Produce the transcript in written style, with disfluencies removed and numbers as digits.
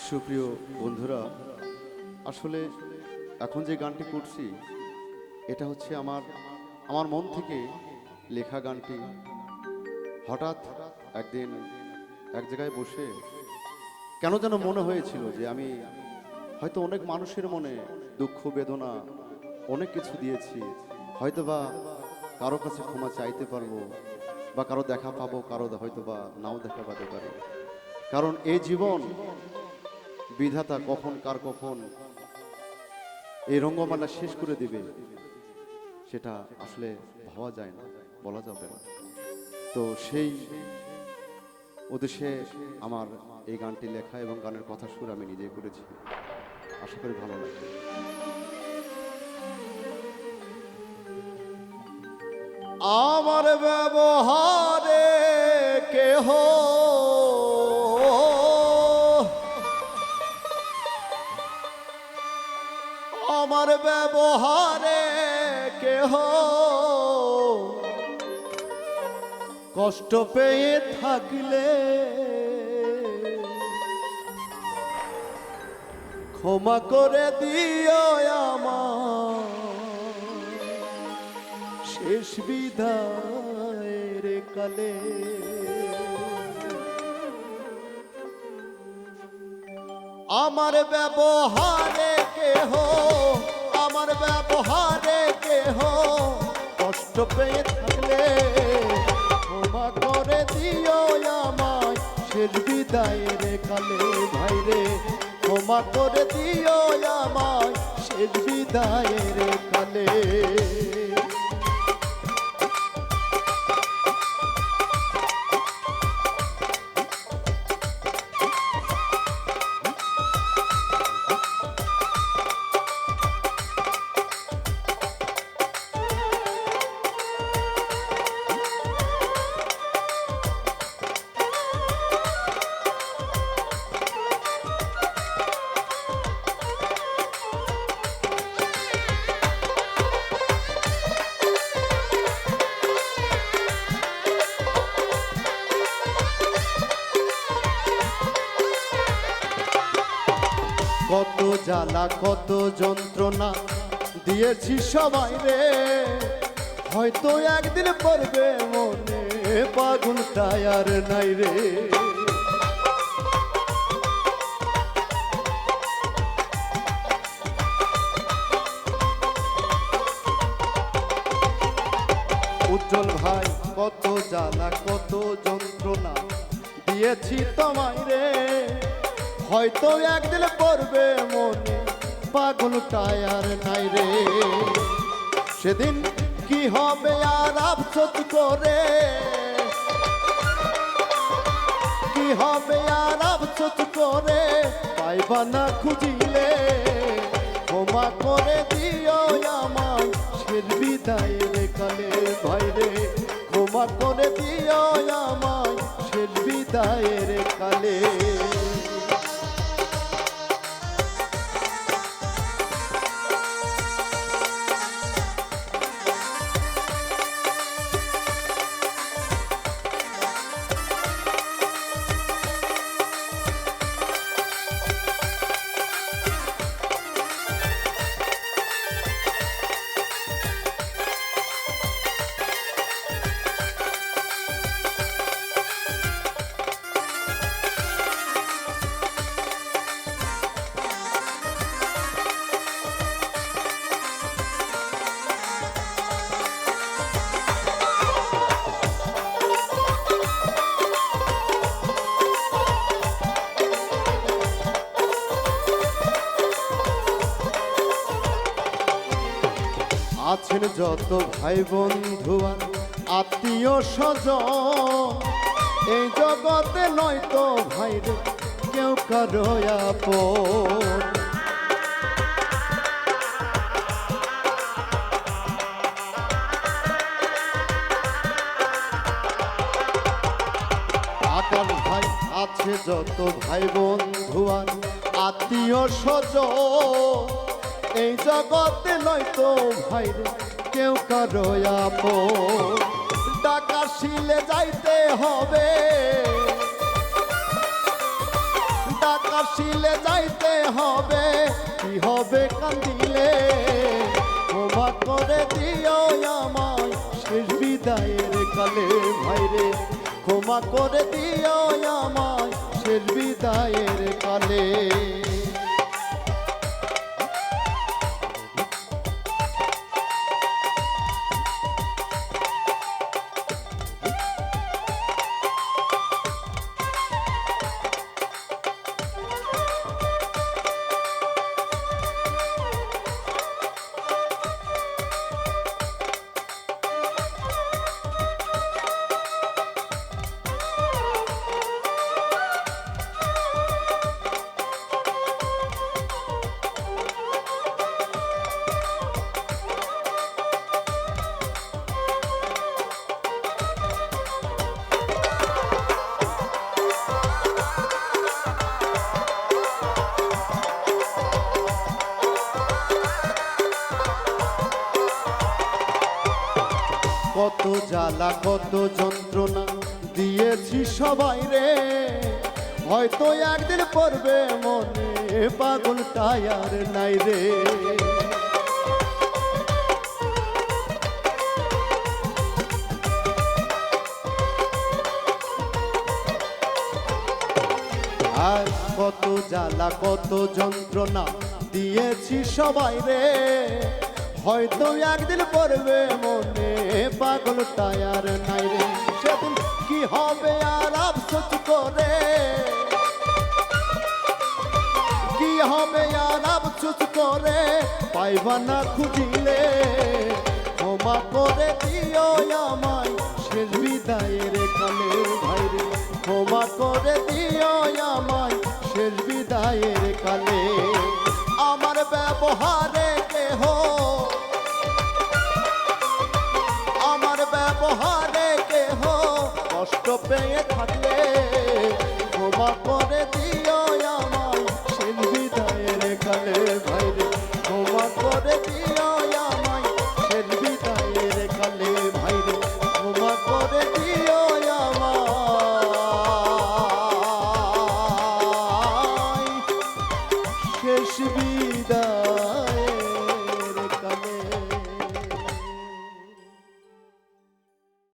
সুপ্রিয় বন্ধুরা, আসলে এখন যে গানটি করছি এটা হচ্ছে আমার মন থেকে লেখা গানটি। হঠাৎ একদিন এক জায়গায় বসে কেন যেন মনে হয়েছিল যে আমি হয়তো অনেক মানুষের মনে দুঃখ বেদনা অনেক কিছু দিয়েছি, হয়তো বা কারো কাছে ক্ষমা চাইতে পারবো বা কারো দেখা পাবো, কারো হয়তো বা নাও দেখা পেতে পারি। কারণ এই জীবন বিধাতা কখন এই রঙ্গমালা শেষ করে দিবে সেটা আসলে ভাবা যায় না, বলা যাবে না। তো সেই উদ্দেশ্যে আমার এই গানটি লেখা এবং গানের কথা সুর আমি নিজেই করেছি। আশা করি ভালো লাগবে। আমার ব্যবহারে কেহ আমার ব্যবহারে কেহ কষ্ট পেয়ে থাকলে ক্ষমা করে দিও আমার শেষ বিদায়ের কালে। আমার ব্যবহারে কেহ কষ্ট পেয়ে থাকলে ক্ষমা করে দিও আমায় শেষ বিদায়ের কালে। ভাইরে ক্ষমা করে দিও আমায় শেষ বিদায়ের কালে। কত জ্বালা কত যন্ত্রণা দিয়েছি সবাই রে, হয়তো একদিন পড়বে মনে পাগলটাই আর নাই রে। উজ্জ্বল ভাই কত জ্বালা কত যন্ত্রণা দিয়েছি তোমায় রে, হয়তো একদিন পড়বে মনে পাগলটাই আর নাই রে। সেদিন কি হবে আর আফসোস করে, কি হবে আর আফসোস করে পাইবা না খুঁজিলে। ক্ষমা করে দিও আমায় শেষ বিদায়ের কালে। ভাইরে ক্ষমা করে দিও আমায় শেষ বিদায়ের কালে। আছেন যত ভাই বন্ধু আত্মীয় স্বজন, এই জগতে নয়তো ভাইরে কেউ কারো আপন। আকাশ ভাই আছে যত ভাই বন্ধু আত্মীয় স্বজন, এই জগতে নয়তো ভাইরে কেউ কারো আপন। টাকা শিলে যাইতে হবে, ডাক আসিলে যাইতে হবে, কি হবে কান্দিলে, ক্ষমা করে দিও আমায় শেষ বিদায়ের কালে। ভাইরে ক্ষমা করে দিও আমায় শেষ বিদায়ের কালে। কত জ্বালা কত যন্ত্রণা দিয়েছি সবাই রে, হয়তো একদিন পড়বে মনে পাগল টায়ার নাই রে। আর কত জ্বালা কত যন্ত্রণা দিয়েছি সবাই রে, হয়তো একদিন পড়বে মনে পাগল টায়ার নাই রে। সেদিন কি হবে আর আফসোস করে, কি হবে আর আফসোস করে, পাইবা না খুঁজিলে। ক্ষমা করে দিও আমায় শেষ বিদায়ের কালে। ভাইরে ক্ষমা করে দিও আমায় শেষ বিদায়ের কালে। আমার ব্যবহারে কেহ, আমার ব্যবহারে কেহ কষ্ট পেয়ে থাকলে, ক্ষমা করে দিও